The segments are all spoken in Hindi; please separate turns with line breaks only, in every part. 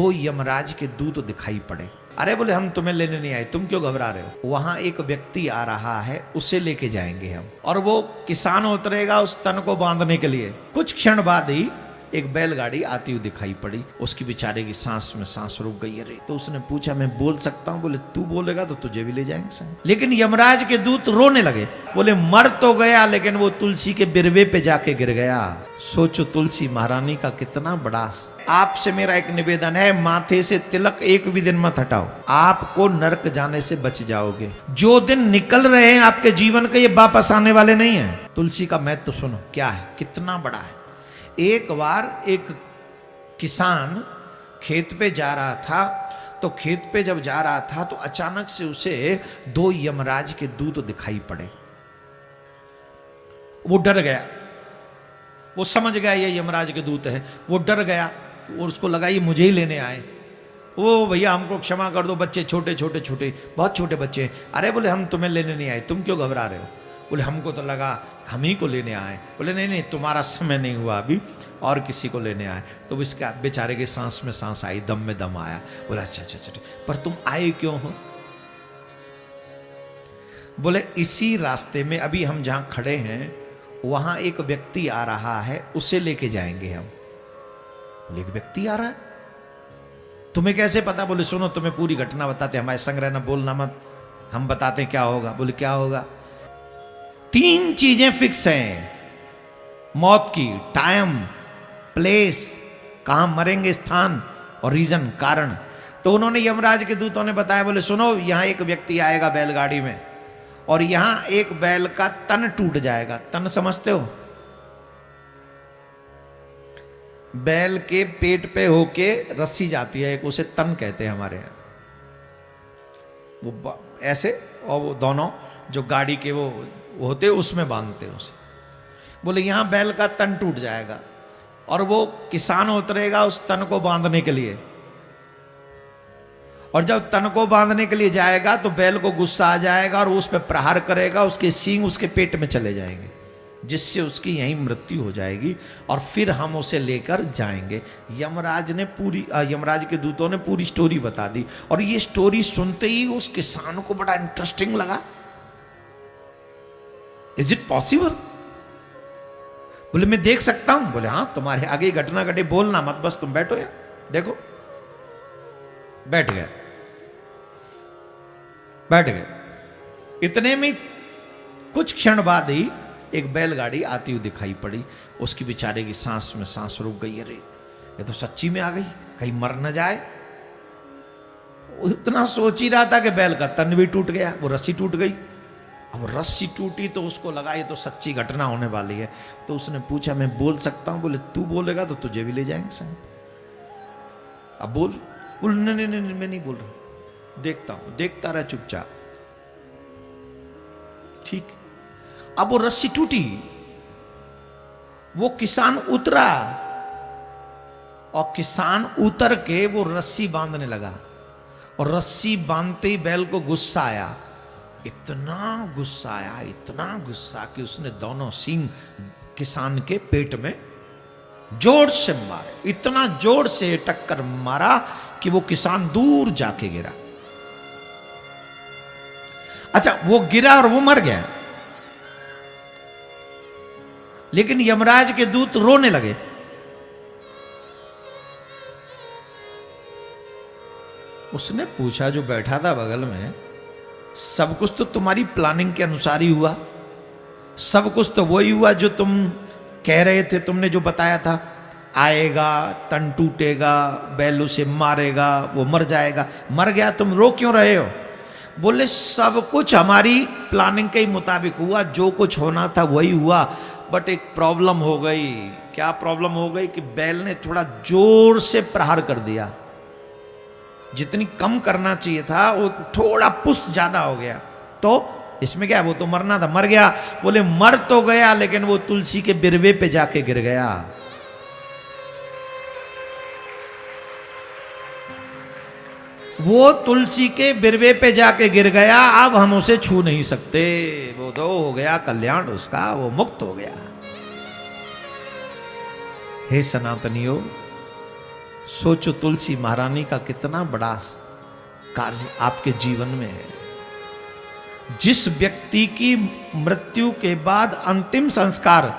दो यमराज के दूत दिखाई पड़े। अरे बोले हम तुम्हें लेने नहीं आए, तुम क्यों घबरा रहे हो? वहां एक व्यक्ति आ रहा है, उसे लेके जाएंगे हम, और वो किसान उतरेगा उस तन को बांधने के लिए। कुछ क्षण बाद ही एक बैलगाड़ी आती हुई दिखाई पड़ी। उसकी बेचारे की सांस में सांस रुक गई। अरे तो उसने पूछा मैं बोल सकता हूँ? बोले तू बोलेगा तो तुझे भी ले जाएंगे संग। लेकिन यमराज के दूत रोने लगे, बोले मर तो गया लेकिन वो तुलसी के बिरवे पे जाके गिर गया। सोचो तुलसी महारानी का कितना बड़ा। आपसे मेरा एक निवेदन है, माथे से तिलक एक भी दिन मत हटाओ, आपको नरक जाने से बच जाओगे। जो दिन निकल रहे हैं आपके जीवन के, ये वापस आने वाले नहीं है। तुलसी का महत्व तो सुनो क्या है, कितना बड़ा है। एक बार एक किसान खेत पे जा रहा था, तो खेत पे जब जा रहा था तो अचानक से उसे दो यमराज के दूत दिखाई पड़े। वो डर गया, वो समझ गया ये यमराज के दूत है। वो डर गया और उसको लगा ये मुझे ही लेने आए। ओ भैया हमको क्षमा कर दो, बच्चे छोटे छोटे छोटे बहुत छोटे बच्चे हैं। अरे बोले हम तुम्हें लेने नहीं आए, तुम क्यों घबरा रहे हो? बोले हमको तो लगा हम ही को लेने आए। बोले नहीं नहीं, तुम्हारा समय नहीं हुआ अभी, और किसी को लेने आए। तो इसका बेचारे के सांस में सांस आई, दम में दम आया। बोले अच्छा अच्छा अच्छा, पर तुम आए क्यों हो? बोले इसी रास्ते में अभी हम जहां खड़े हैं वहां एक व्यक्ति आ रहा है, उसे लेके जाएंगे हम। बोले एक व्यक्ति आ रहा है, तुम्हें कैसे पता? बोले सुनो तुम्हें पूरी घटना बताते, हमारे संग रहना, बोलना मत, हम बताते हैं क्या होगा। बोले क्या होगा? तीन चीजें फिक्स हैं मौत की, टाइम, प्लेस, कहां मरेंगे, स्थान, और रीजन, कारण। तो उन्होंने यमराज के दूतों ने बताया, बोले सुनो यहां एक व्यक्ति आएगा बैलगाड़ी में, और यहां एक बैल का तन टूट जाएगा। तन समझते हो? बैल के पेट पे होके रस्सी जाती है एक, उसे तन कहते हैं हमारे यहाँ। वो ऐसे, और वो दोनों जो गाड़ी के वो होते उसमें बांधते हैं उसे। बोले यहां बैल का तन टूट जाएगा और वो किसान उतरेगा उस तन को बांधने के लिए, और जब तन को बांधने के लिए जाएगा तो बैल को गुस्सा आ जाएगा और उस पर प्रहार करेगा, उसके सींग उसके पेट में चले जाएंगे, जिससे उसकी यहीं मृत्यु हो जाएगी, और फिर हम उसे लेकर जाएंगे। यमराज के दूतों ने पूरी स्टोरी बता दी, और ये स्टोरी सुनते ही उस किसान को बड़ा इंटरेस्टिंग लगा। Is it possible? बोले मैं देख सकता हूं। बोले हाँ तुम्हारे आगे घटना घटे, बोलना मत, बस तुम बैठो या देखो। बैठ गए, बैठ गए। इतने में कुछ क्षण बाद ही एक बैलगाड़ी आती हुई दिखाई पड़ी। उसकी बेचारे की सांस में सांस रुक गई। अरे ये तो सच्ची में आ गई, कहीं मर न जाए। इतना सोच ही रहा था कि बैल का तन भी टूट गया, वो रस्सी टूट गई। अब रस्सी टूटी तो उसको लगा ये तो सच्ची घटना होने वाली है। तो उसने पूछा मैं बोल सकता हूं? बोले तू बोलेगा तो तुझे भी ले जाएंगे संग। अब बोल। बोले नहीं नहीं नहीं मैं नहीं बोल रहा, देखता हूं। देखता रहा चुपचाप। ठीक। अब वो रस्सी टूटी, वो किसान उतरा, और किसान उतर के वो रस्सी बांधने लगा, और रस्सी बांधते ही बैल को गुस्सा आया। इतना गुस्सा आया, इतना गुस्सा कि उसने दोनों सींग किसान के पेट में जोर से मारे। इतना जोर से टक्कर मारा कि वो किसान दूर जाके गिरा। अच्छा वो गिरा और वो मर गया, लेकिन यमराज के दूत रोने लगे। उसने पूछा जो बैठा था बगल में, सब कुछ तो तुम्हारी प्लानिंग के अनुसार ही हुआ, सब कुछ तो वही हुआ जो तुम कह रहे थे, तुमने जो बताया था। आएगा, तन टूटेगा, बैल उसे मारेगा, वो मर जाएगा। मर गया, तुम रो क्यों रहे हो? बोले सब कुछ हमारी प्लानिंग के ही मुताबिक हुआ, जो कुछ होना था वही हुआ, बट एक प्रॉब्लम हो गई। क्या प्रॉब्लम हो गई? कि बैल ने थोड़ा जोर से प्रहार कर दिया। जितनी कम करना चाहिए था वो थोड़ा पुश ज्यादा हो गया। तो इसमें क्या है, वो तो मरना था, मर गया। बोले मर तो गया लेकिन वो तुलसी के बिरवे पे जाके गिर गया। वो तुलसी के बिरवे पे जाके गिर गया, अब हम उसे छू नहीं सकते। वो तो हो गया कल्याण उसका, वो मुक्त हो गया। हे सनातनियों, सोचो तुलसी महारानी का कितना बड़ा कार्य आपके जीवन में है। जिस व्यक्ति की मृत्यु के बाद अंतिम संस्कार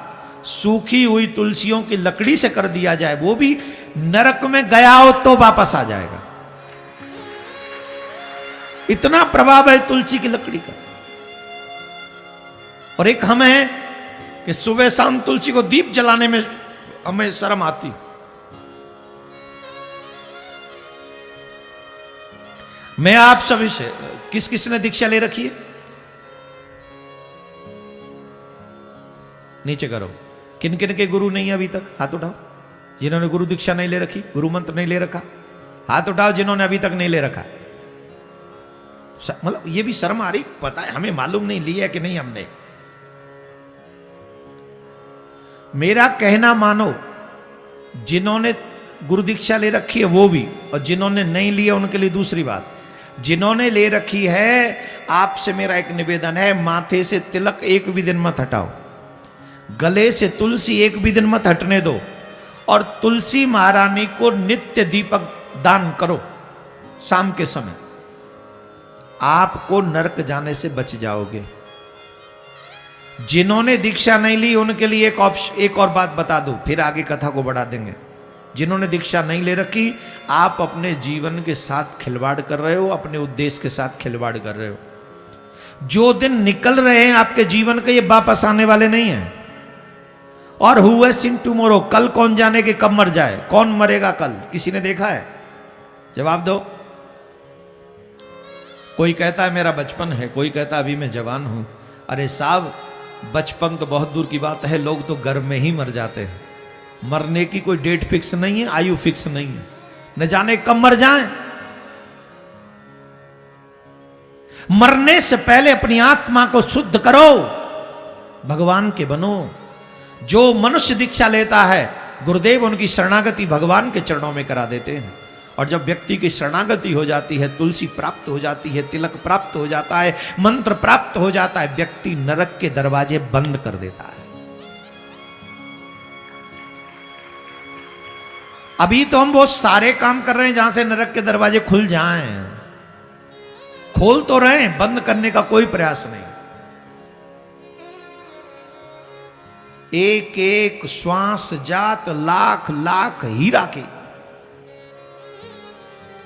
सूखी हुई तुलसियों की लकड़ी से कर दिया जाए, वो भी नरक में गया हो तो वापस आ जाएगा। इतना प्रभाव है तुलसी की लकड़ी का। और एक हम है कि सुबह शाम तुलसी को दीप जलाने में हमें शर्म आती। मैं आप सभी से, किस किस ने दीक्षा ले रखी है? नीचे करो। किन किन के गुरु नहीं है अभी तक? हाथ उठाओ। जिन्होंने गुरु दीक्षा नहीं ले रखी, गुरु मंत्र नहीं ले रखा, हाथ उठाओ। जिन्होंने अभी तक नहीं ले रखा, मतलब ये भी शर्म आ रही, पता है हमें मालूम नहीं लिया कि नहीं हमने। मेरा कहना मानो, जिन्होंने गुरु दीक्षा ले रखी है वो भी, और जिन्होंने नहीं लिया उनके लिए दूसरी बात। जिन्होंने ले रखी है, आपसे मेरा एक निवेदन है, माथे से तिलक एक भी दिन मत हटाओ, गले से तुलसी एक भी दिन मत हटने दो, और तुलसी महारानी को नित्य दीपक दान करो शाम के समय। आपको नरक जाने से बच जाओगे। जिन्होंने दीक्षा नहीं ली उनके लिए एक और बात बता दूं, फिर आगे कथा को बढ़ा देंगे। जिन्होंने दीक्षा नहीं ले रखी, आप अपने जीवन के साथ खिलवाड़ कर रहे हो, अपने उद्देश्य के साथ खिलवाड़ कर रहे हो। जो दिन निकल रहे हैं आपके जीवन के, ये वापस आने वाले नहीं हैं। और हु हैज सीन टुमारो, कल कौन जाने के कब मर जाए, कौन मरेगा कल, किसी ने देखा है? जवाब दो। कोई कहता है मेरा बचपन है, कोई कहता है अभी मैं जवान हूं। अरे साहब, बचपन तो बहुत दूर की बात है, लोग तो घर में ही मर जाते हैं। मरने की कोई डेट फिक्स नहीं है, आयु फिक्स नहीं है, न जाने कब मर जाएं। मरने से पहले अपनी आत्मा को शुद्ध करो, भगवान के बनो। जो मनुष्य दीक्षा लेता है, गुरुदेव उनकी शरणागति भगवान के चरणों में करा देते हैं। और जब व्यक्ति की शरणागति हो जाती है, तुलसी प्राप्त हो जाती है, तिलक प्राप्त हो जाता है, मंत्र प्राप्त हो जाता है, व्यक्ति नरक के दरवाजे बंद कर देता है। अभी तो हम बहुत सारे काम कर रहे हैं जहां से नरक के दरवाजे खुल जाएं। खोल तो रहे हैं, बंद करने का कोई प्रयास नहीं। एक एक श्वास जात लाख लाख हीरा की,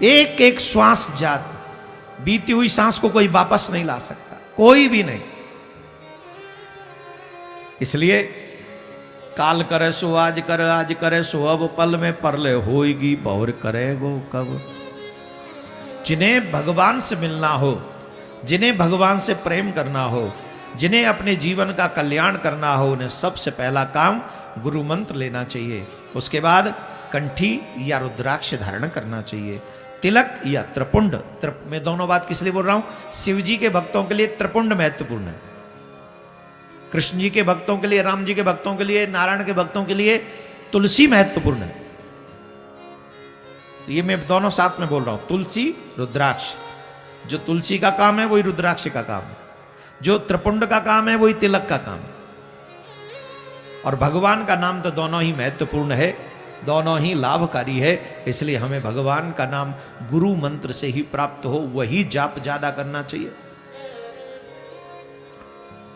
एक एक श्वास जात। बीती हुई सांस को कोई वापस नहीं ला सकता, कोई भी नहीं। इसलिए काल करे सो आज कर, आज करे सो अब, पल में परले होएगी बहुर करेगो कब। जिन्हें भगवान से मिलना हो, जिन्हें भगवान से प्रेम करना हो, जिन्हें अपने जीवन का कल्याण करना हो, उन्हें सबसे पहला काम गुरु मंत्र लेना चाहिए। उसके बाद कंठी या रुद्राक्ष धारण करना चाहिए, तिलक या त्रिपुंड। मैं दोनों बात किस लिए बोल रहा हूं? शिव जी के भक्तों के लिए त्रिपुंड महत्वपूर्ण है, कृष्ण जी के भक्तों के लिए, राम जी के भक्तों के लिए, नारायण के भक्तों के लिए तुलसी महत्वपूर्ण है। तो ये मैं दोनों साथ में बोल रहा हूं, तुलसी रुद्राक्ष। जो तुलसी का काम है वही रुद्राक्ष का काम है, जो त्रिपुंड का काम है वही तिलक का काम है। और भगवान का नाम तो दोनों ही महत्वपूर्ण है, दोनों ही लाभकारी है। इसलिए हमें भगवान का नाम गुरु मंत्र से ही प्राप्त हो, वही जाप ज्यादा करना चाहिए।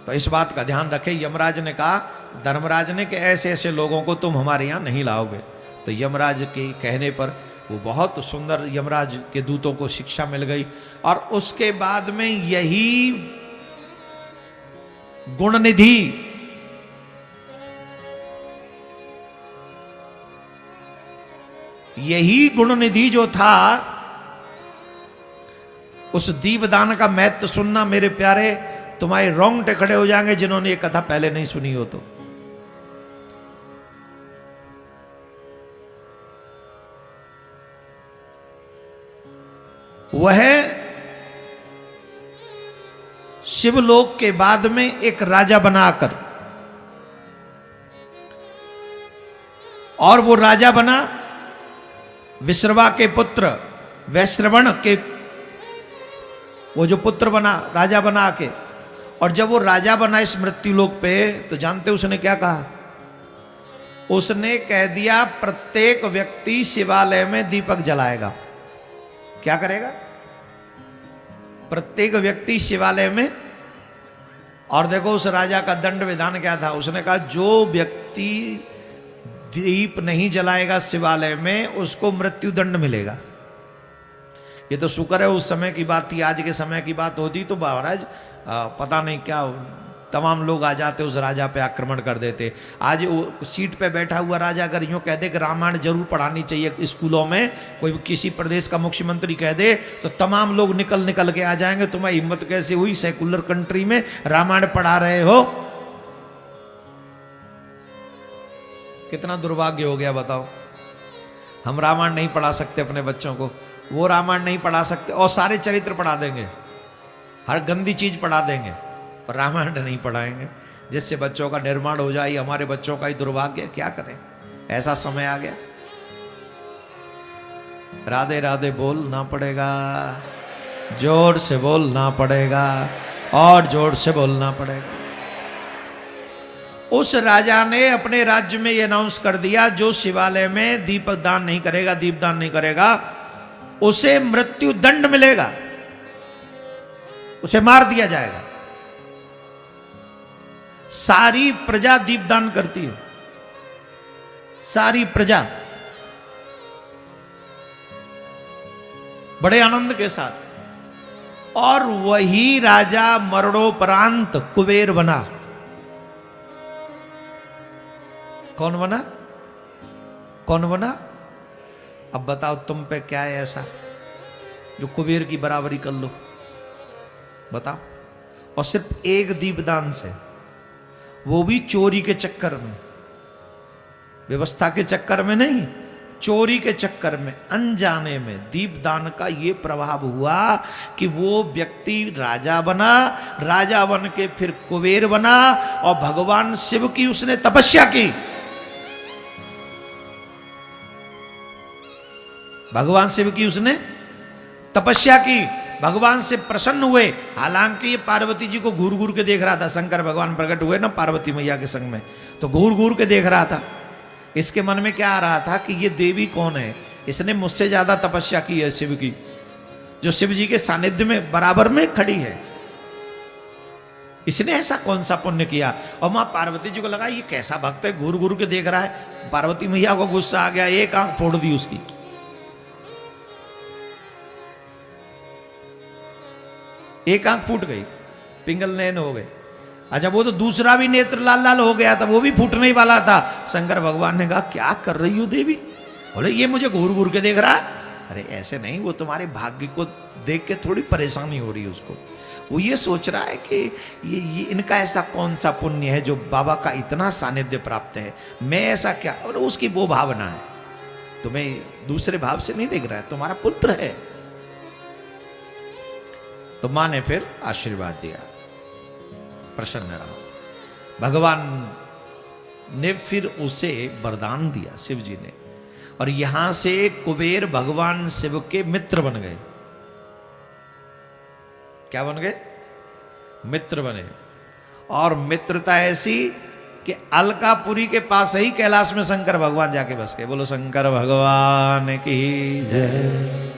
तो इस बात का ध्यान रखें। यमराज ने कहा, धर्मराज ने, कि ऐसे ऐसे लोगों को तुम हमारे यहां नहीं लाओगे। तो यमराज के कहने पर वो बहुत सुंदर यमराज के दूतों को शिक्षा मिल गई। और उसके बाद में यही गुणनिधि, यही गुणनिधि जो था, उस दीवदान का महत्व सुनना मेरे प्यारे, तुम्हारे रोंगटे खड़े हो जाएंगे जिन्होंने ये कथा पहले नहीं सुनी हो। तो वह शिवलोक के बाद में एक राजा बनाकर, और वो राजा बना विश्रवा के पुत्र वैश्रवण के, वो जो पुत्र बना राजा बना के। और जब वो राजा बना इस मृत्युलोक पे, तो जानते उसने क्या कहा? उसने कह दिया प्रत्येक व्यक्ति शिवालय में दीपक जलाएगा। क्या करेगा? प्रत्येक व्यक्ति शिवालय में। और देखो उस राजा का दंड विधान क्या था? उसने कहा जो व्यक्ति दीप नहीं जलाएगा शिवालय में उसको मृत्यु दंड मिलेगा। ये तो शुक्र है उस समय की बात थी, आज के समय की बात होती तो महाराज पता नहीं क्या तमाम लोग आ जाते, उस राजा पे आक्रमण कर देते। आज वो सीट पे बैठा हुआ राजा अगर यूँ कह दे कि रामायण जरूर पढ़ानी चाहिए स्कूलों में, कोई किसी प्रदेश का मुख्यमंत्री कह दे तो तमाम लोग निकल के आ जाएंगे। तुम्हारी हिम्मत कैसे हुई सेकुलर कंट्री में रामायण पढ़ा रहे हो? कितना दुर्भाग्य हो गया बताओ। हम रामायण नहीं पढ़ा सकते अपने बच्चों को, वो रामायण नहीं पढ़ा सकते और सारे चरित्र पढ़ा देंगे, हर गंदी चीज पढ़ा देंगे, पर रामायण नहीं पढ़ाएंगे, जिससे बच्चों का निर्माण हो जाए। हमारे बच्चों का ही दुर्भाग्य, क्या करें, ऐसा समय आ गया। राधे राधे बोलना पड़ेगा, जोर से बोलना पड़ेगा और जोर से बोलना पड़ेगा। उस राजा ने अपने राज्य में यह अनाउंस कर दिया जो शिवालय में दीपक दान नहीं करेगा, दीपदान नहीं करेगा, उसे मृत्यु दंड मिलेगा, उसे मार दिया जाएगा। सारी प्रजा दीपदान करती है, सारी प्रजा बड़े आनंद के साथ। और वही राजा मरणोपरांत कुबेर बना। कौन बना? कौन बना? अब बताओ तुम पे क्या है ऐसा जो कुबेर की बराबरी कर लो? बताओ। और सिर्फ एक दीपदान से, वो भी चोरी के चक्कर में, व्यवस्था के चक्कर में नहीं, चोरी के चक्कर में, अनजाने में दीपदान का ये प्रभाव हुआ कि वो व्यक्ति राजा बना, राजा बन के फिर कुबेर बना और भगवान शिव की उसने तपस्या की। भगवान शिव की उसने तपस्या की, भगवान से प्रसन्न हुए। हालांकि ये पार्वती जी को घूर घूर के देख रहा था, शंकर भगवान प्रकट हुए ना पार्वती मैया के संग में, तो घूर घूर के देख रहा था। इसके मन में क्या आ रहा था कि ये देवी कौन है, इसने मुझसे ज्यादा तपस्या की है शिव की, जो शिव जी के सानिध्य में बराबर में खड़ी है, इसने ऐसा कौन सा पुण्य किया। और मां पार्वती जी को लगा ये कैसा भक्त है, घूर घूर के देख रहा है। पार्वती मैया को गुस्सा आ गया, एक आंख फोड़ दी उसकी। एक आंख फूट गई, पिंगल नयन हो गए। अच्छा वो तो दूसरा भी नेत्र लाल लाल हो गया था, वो भी फूटने ही वाला था। शंकर भगवान ने कहा क्या कर रही हो देवी? बोले ये मुझे घूर घूर के देख रहा है। अरे ऐसे नहीं, वो तुम्हारे भाग्य को देख के थोड़ी परेशानी हो रही है उसको। वो ये सोच रहा है कि ये इनका ऐसा कौन सा पुण्य है जो बाबा का इतना सानिध्य प्राप्त है, मैं ऐसा क्या। और उसकी वो भावना है, तुम्हें दूसरे भाव से नहीं देख रहा है, तुम्हारा पुत्र है। तो मां ने फिर आशीर्वाद दिया, प्रसन्न रहा। भगवान ने फिर उसे वरदान दिया शिव जी ने, और यहां से कुबेर भगवान शिव के मित्र बन गए। क्या बन गए? मित्र बने। और मित्रता ऐसी कि अलकापुरी के पास ही कैलाश में शंकर भगवान जाके बस गए। बोलो शंकर भगवान की जय।